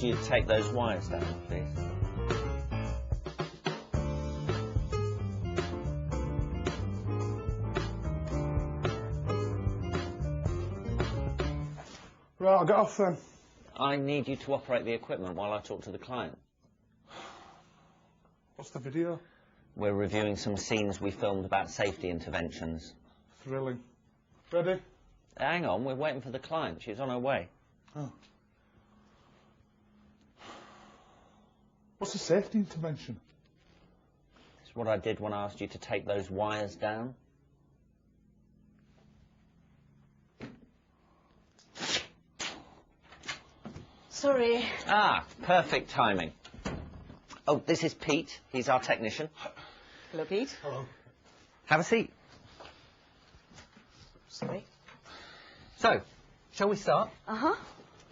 you to take those wires down, please. Right, I'll get off then. I need you to operate the equipment while I talk to the client. What's the video? We're reviewing some scenes we filmed about safety interventions. Thrilling. Ready? Hang on, we're waiting for the client. She's on her way. Oh. What's a safety intervention? It's what I did when I asked you to take those wires down. Sorry. Ah, perfect timing. Oh, this is Pete. He's our technician. Hello, Pete. Hello. Have a seat. Sorry. So, shall we start? Uh-huh.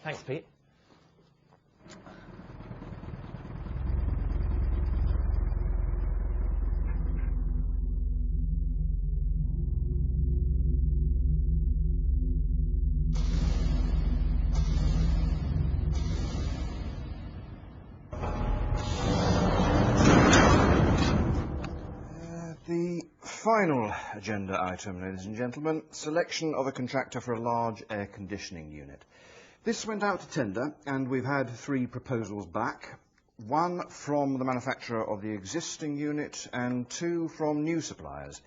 Thanks, Pete. The final agenda item, ladies and gentlemen, selection of a contractor for a large air conditioning unit. This went out to tender, and we've had 3 proposals back. 1 from the manufacturer of the existing unit, and 2 from new suppliers.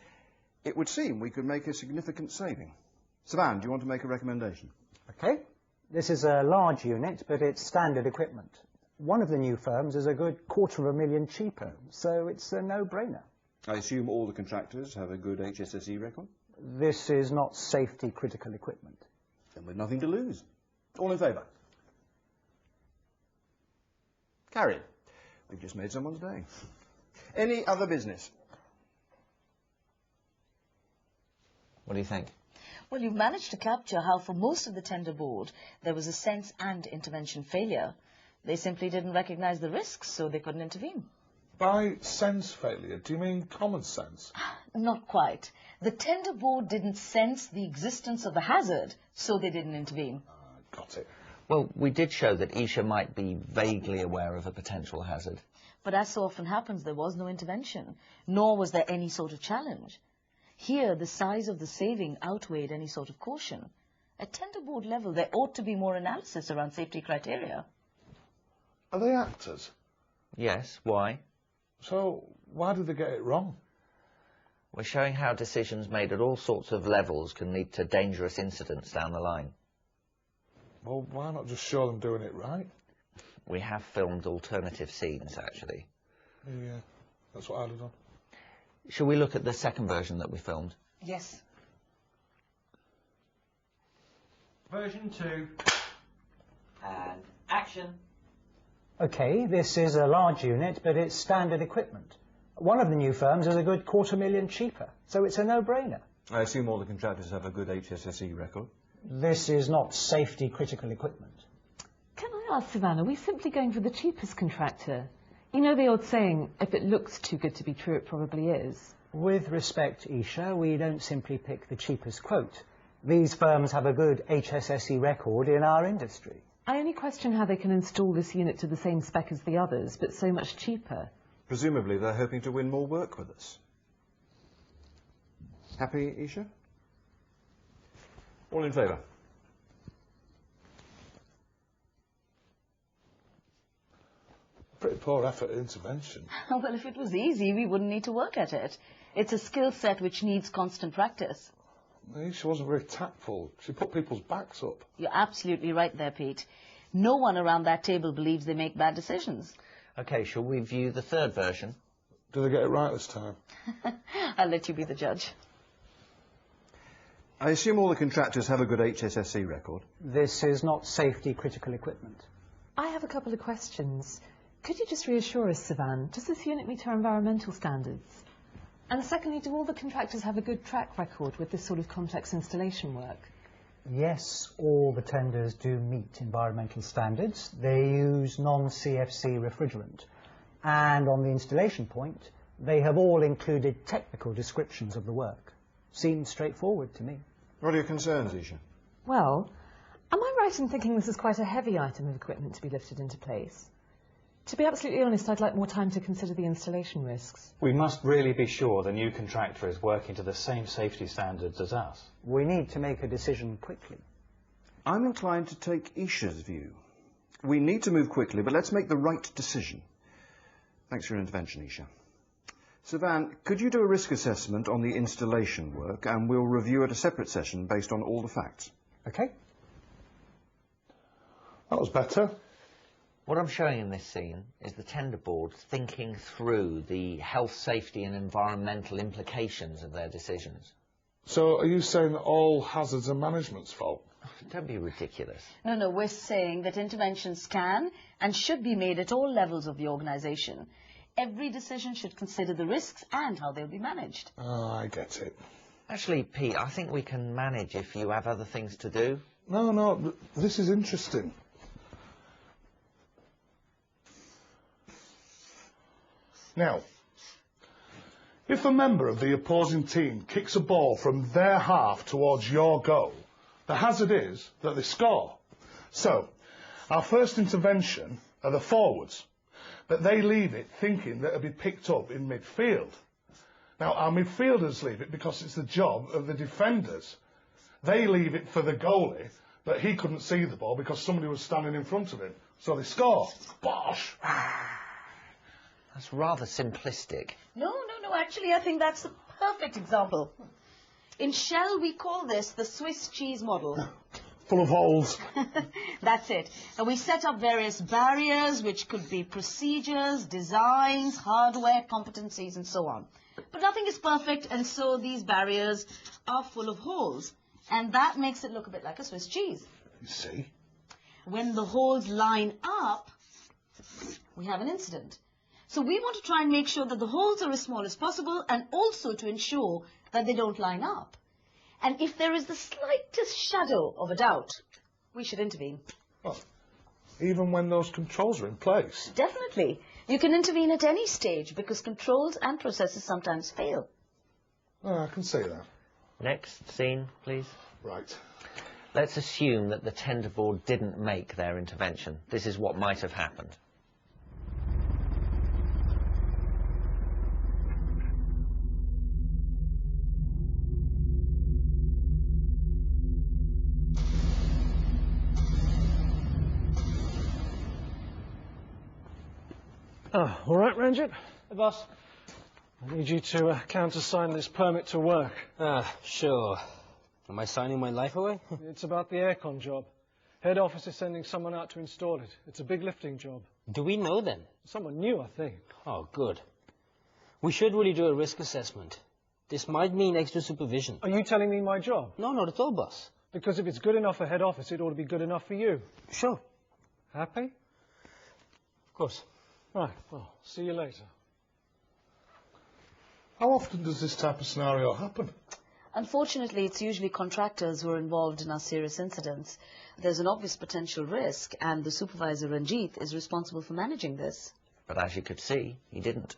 It would seem we could make a significant saving. Savan, do you want to make a recommendation? Okay. This is a large unit, but it's standard equipment. One of the new firms is a good $250,000 cheaper, so it's a no-brainer. I assume all the contractors have a good HSSE record? This is not safety-critical equipment. Then we've nothing to lose. All in favour? Carried. We've just made someone's day. Any other business? What do you think? Well, you've managed to capture how for most of the tender board there was a sense and intervention failure. They simply didn't recognise the risks, so they couldn't intervene. By sense failure, do you mean common sense? Not quite. The tender board didn't sense the existence of the hazard, so they didn't intervene. Got it. Well, we did show that Isha might be vaguely aware of a potential hazard. But as so often happens, there was no intervention, nor was there any sort of challenge. Here, the size of the saving outweighed any sort of caution. At tender board level, there ought to be more analysis around safety criteria. Are they actors? Yes, why? So, why did they get it wrong? We're showing how decisions made at all sorts of levels can lead to dangerous incidents down the line. Well, why not just show them doing it right? We have filmed alternative scenes, actually. Yeah, that's what I'd have done. Shall we look at the second version that we filmed? Yes. Version 2. And action. Okay, this is a large unit, but it's standard equipment. One of the new firms is a good $250,000 cheaper, so it's a no-brainer. I assume all the contractors have a good HSSE record? This is not safety-critical equipment. Can I ask, Savannah, are we simply going for the cheapest contractor? You know the old saying, if it looks too good to be true, it probably is. With respect, Isha, we don't simply pick the cheapest quote. These firms have a good HSSE record in our industry. I only question how they can install this unit to the same spec as the others, but so much cheaper. Presumably they're hoping to win more work with us. Happy, Isha? All in favour? Pretty poor effort at intervention. Well, if it was easy, we wouldn't need to work at it. It's a skill set which needs constant practice. She wasn't very tactful. She put people's backs up. You're absolutely right there, Pete. No one around that table believes they make bad decisions. OK, shall we view the third version? Do they get it right this time? I'll let you be the judge. I assume all the contractors have a good HSSE record? This is not safety-critical equipment. I have a couple of questions. Could you just reassure us, Savan, does this unit meet our environmental standards? And secondly, do all the contractors have a good track record with this sort of complex installation work? Yes, all the tenders do meet environmental standards. They use non-CFC refrigerant. And on the installation point, they have all included technical descriptions of the work. Seems straightforward to me. What are your concerns, Isha? Well, Am I right in thinking this is quite a heavy item of equipment to be lifted into place? To be absolutely honest, I'd like more time to consider the installation risks. We must really be sure the new contractor is working to the same safety standards as us. We need to make a decision quickly. I'm inclined to take Isha's view. We need to move quickly, but let's make the right decision. Thanks for your intervention, Isha. Savan, could you do a risk assessment on the installation work, and we'll review at a separate session based on all the facts? Okay? That was better. What I'm showing in this scene is the tender board thinking through the health, safety and environmental implications of their decisions. So are you saying that all hazards are management's fault? Don't be ridiculous. No, we're saying that interventions can and should be made at all levels of the organisation. Every decision should consider the risks and how they'll be managed. Oh, I get it. Actually, Pete, I think we can manage if you have other things to do. No, this is interesting. Now, if a member of the opposing team kicks a ball from their half towards your goal, the hazard is that they score. So, our first intervention are the forwards, but they leave it thinking that it'll be picked up in midfield. Now, our midfielders leave it because it's the job of the defenders. They leave it for the goalie, but he couldn't see the ball because somebody was standing in front of him. So they score. Bosh! That's rather simplistic. No, actually I think that's the perfect example. In Shell we call this the Swiss cheese model. Full of holes. That's it. And we set up various barriers, which could be procedures, designs, hardware, competencies, and so on. But nothing is perfect, and so these barriers are full of holes. And that makes it look a bit like a Swiss cheese. You see? When the holes line up, we have an incident. So we want to try and make sure that the holes are as small as possible, and also to ensure that they don't line up. And if there is the slightest shadow of a doubt, we should intervene. Well, even when those controls are in place. Definitely. You can intervene at any stage because controls and processes sometimes fail. Oh, I can see that. Next scene, please. Right. Let's assume that the tender board didn't make their intervention. This is what might have happened. Oh, all right, Ranjit? Hey, boss. I need you to countersign this permit to work. Sure. Am I signing my life away? It's about the aircon job. Head office is sending someone out to install it. It's a big lifting job. Do we know then? Someone new, I think. Oh, good. We should really do a risk assessment. This might mean extra supervision. Are you telling me my job? No, not at all, boss. Because if it's good enough for head office, it ought to be good enough for you. Sure. Happy? Of course. Right, well, see you later. How often does this type of scenario happen? Unfortunately, it's usually contractors who are involved in our serious incidents. There's an obvious potential risk, and the supervisor, Ranjit, is responsible for managing this. But as you could see, he didn't.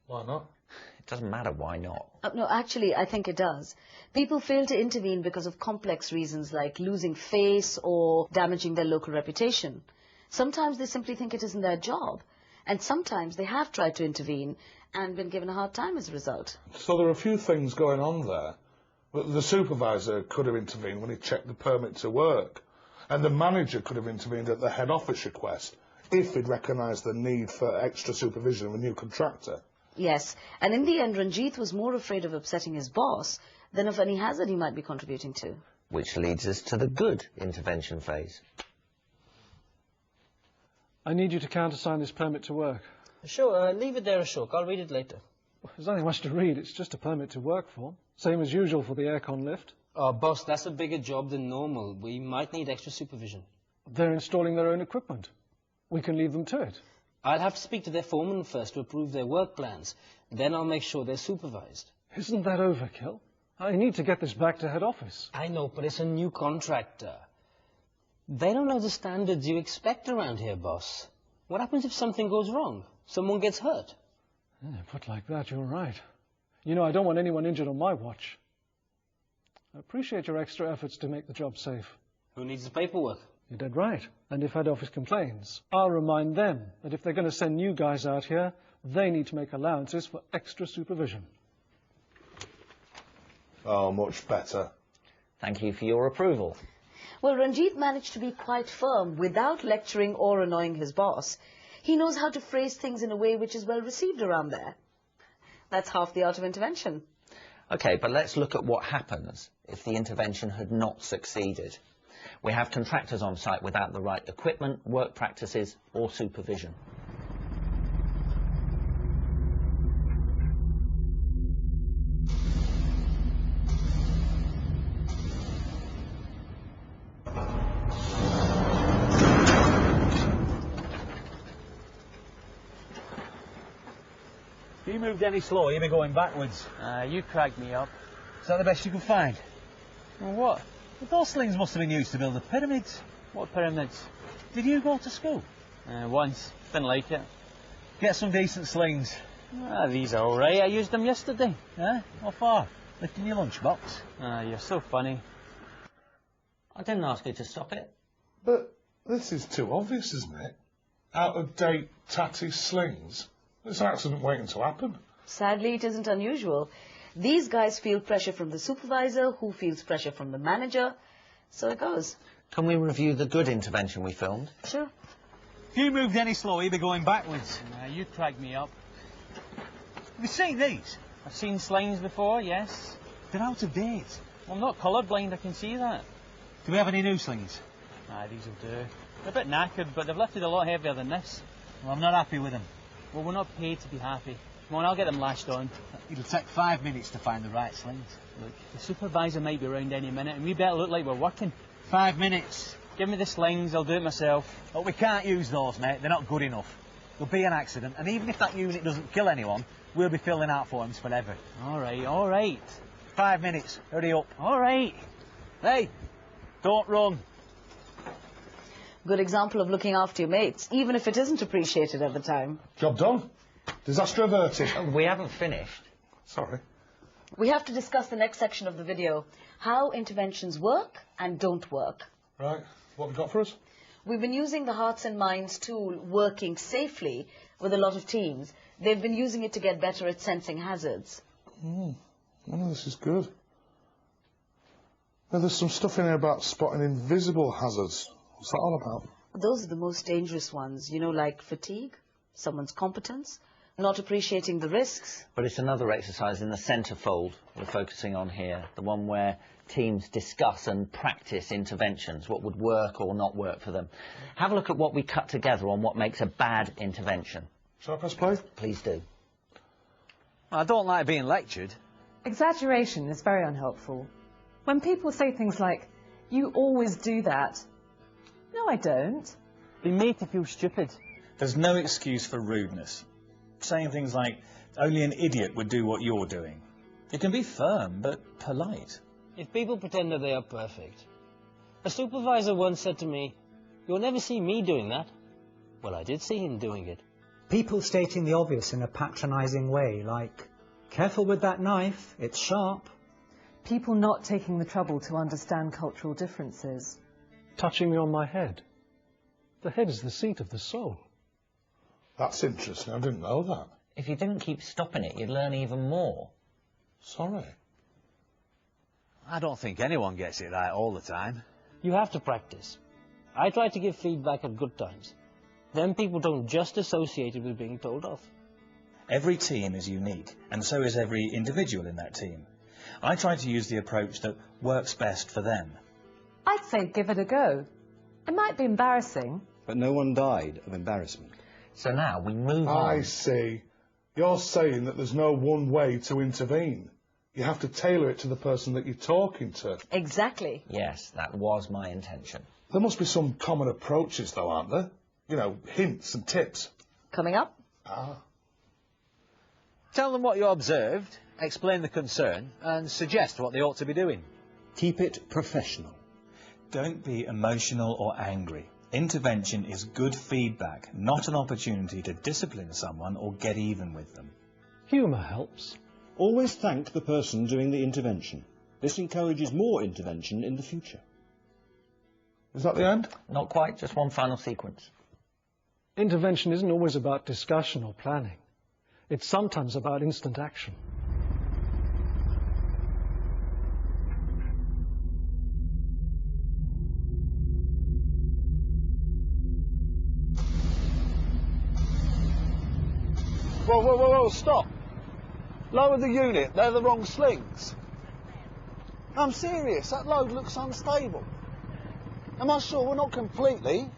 Why not? It doesn't matter why not. No, actually, I think it does. People fail to intervene because of complex reasons like losing face or damaging their local reputation. Sometimes they simply think it isn't their job. And sometimes they have tried to intervene and been given a hard time as a result. So there are a few things going on there. The supervisor could have intervened when he checked the permit to work. And the manager could have intervened at the head office request if he'd recognised the need for extra supervision of a new contractor. Yes, and in the end, Ranjit was more afraid of upsetting his boss than of any hazard he might be contributing to. Which leads us to the good intervention phase. I need you to countersign this permit to work. Sure, leave it there, Ashok. I'll read it later. There's nothing much to read. It's just a permit to work form. Same as usual for the aircon lift. Boss, that's a bigger job than normal. We might need extra supervision. They're installing their own equipment. We can leave them to it. I'll have to speak to their foreman first to approve their work plans. Then I'll make sure they're supervised. Isn't that overkill? I need to get this back to head office. I know, but it's a new contractor. They don't know the standards you expect around here, boss. What happens if something goes wrong? Someone gets hurt? Yeah, put like that, you're right. You know, I don't want anyone injured on my watch. I appreciate your extra efforts to make the job safe. Who needs the paperwork? You're dead right. And if head office complains, I'll remind them that if they're going to send new guys out here, they need to make allowances for extra supervision. Oh, much better. Thank you for your approval. Well, Ranjit managed to be quite firm without lecturing or annoying his boss. He knows how to phrase things in a way which is well received around there. That's half the art of intervention. OK, but let's look at what happens if the intervention had not succeeded. We have contractors on site without the right equipment, work practices or supervision. If you moved any slower, you'd be going backwards. You cracked me up. Is that the best you could find? Well, what? But those slings must have been used to build the pyramids. What pyramids? Did you go to school? Once. Didn't like it. Get some decent slings. These are all right. I used them yesterday. Huh? What for? Lifting your lunchbox? You're so funny. I didn't ask you to stop it. But this is too obvious, isn't it? Out-of-date, tatty slings. This accident waiting to happen. Sadly, it isn't unusual. These guys feel pressure from the supervisor, who feels pressure from the manager. So it goes. Can we review the good intervention we filmed? Sure. If you moved any slower, you'd be going backwards. You cracked me up. Have you seen these? I've seen slings before, yes. They're out of date. Well, I'm not colourblind, I can see that. Do we have any new slings? These will do. They're a bit knackered, but they've lifted a lot heavier than this. Well, I'm not happy with them. Well, we're not paid to be happy. Come on, I'll get them lashed on. It'll take 5 minutes to find the right slings. Look, the supervisor might be around any minute, and we better look like we're working. 5 minutes. Give me the slings, I'll do it myself. But we can't use those, mate. They're not good enough. There'll be an accident, and even if that unit doesn't kill anyone, we'll be filling out forms forever. All right, all right. 5 minutes. Hurry up. All right. Hey, don't run. Good example of looking after your mates, even if it isn't appreciated at the time. Job done. Disaster averted. We haven't finished. Sorry. We have to discuss the next section of the video, how interventions work and don't work. Right, what have you got for us? We've been using the Hearts and Minds tool working safely with a lot of teams. They've been using it to get better at sensing hazards. None of this is good. Now, there's some stuff in here about spotting invisible hazards. What's that all about? Those are the most dangerous ones, you know, like fatigue, someone's competence, not appreciating the risks. But it's another exercise in the centrefold we're focusing on here, the one where teams discuss and practice interventions, what would work or not work for them. Have a look at what we cut together on what makes a bad intervention. Shall I press play? Please do. I don't like being lectured. Exaggeration is very unhelpful. When people say things like, "You always do that," no, I don't. Be made to feel stupid. There's no excuse for rudeness. Saying things like, "Only an idiot would do what you're doing." It can be firm, but polite. If people pretend that they are perfect. A supervisor once said to me, "You'll never see me doing that." Well, I did see him doing it. People stating the obvious in a patronising way, like, "Careful with that knife, it's sharp." People not taking the trouble to understand cultural differences. Touching me on my head. The head is the seat of the soul. That's interesting. I didn't know that. If you didn't keep stopping it, you'd learn even more. Sorry. I don't think anyone gets it right all the time. You have to practice. I try to give feedback at good times. Then people don't just associate it with being told off. Every team is unique, and so is every individual in that team. I try to use the approach that works best for them. I'd say give it a go. It might be embarrassing. But no one died of embarrassment. So now we move on. I see. You're saying that there's no one way to intervene. You have to tailor it to the person that you're talking to. Exactly. Yes, that was my intention. There must be some common approaches, though, aren't there? You know, hints and tips. Coming up. Tell them what you observed, explain the concern, and suggest what they ought to be doing. Keep it professional. Don't be emotional or angry. Intervention is good feedback, not an opportunity to discipline someone or get even with them. Humour helps. Always thank the person doing the intervention. This encourages more intervention in the future. Is that the end? Not quite, just one final sequence. Intervention isn't always about discussion or planning. It's sometimes about instant action. Whoa, whoa, whoa, whoa, stop. Lower the unit, they're the wrong slings. I'm serious, that load looks unstable. Am I sure we're not completely?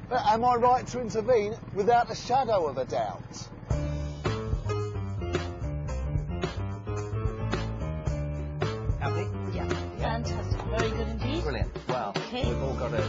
But am I right to intervene without a shadow of a doubt? Happy? Yeah. Fantastic. Very good indeed. Brilliant. Well, Okay. we've all got to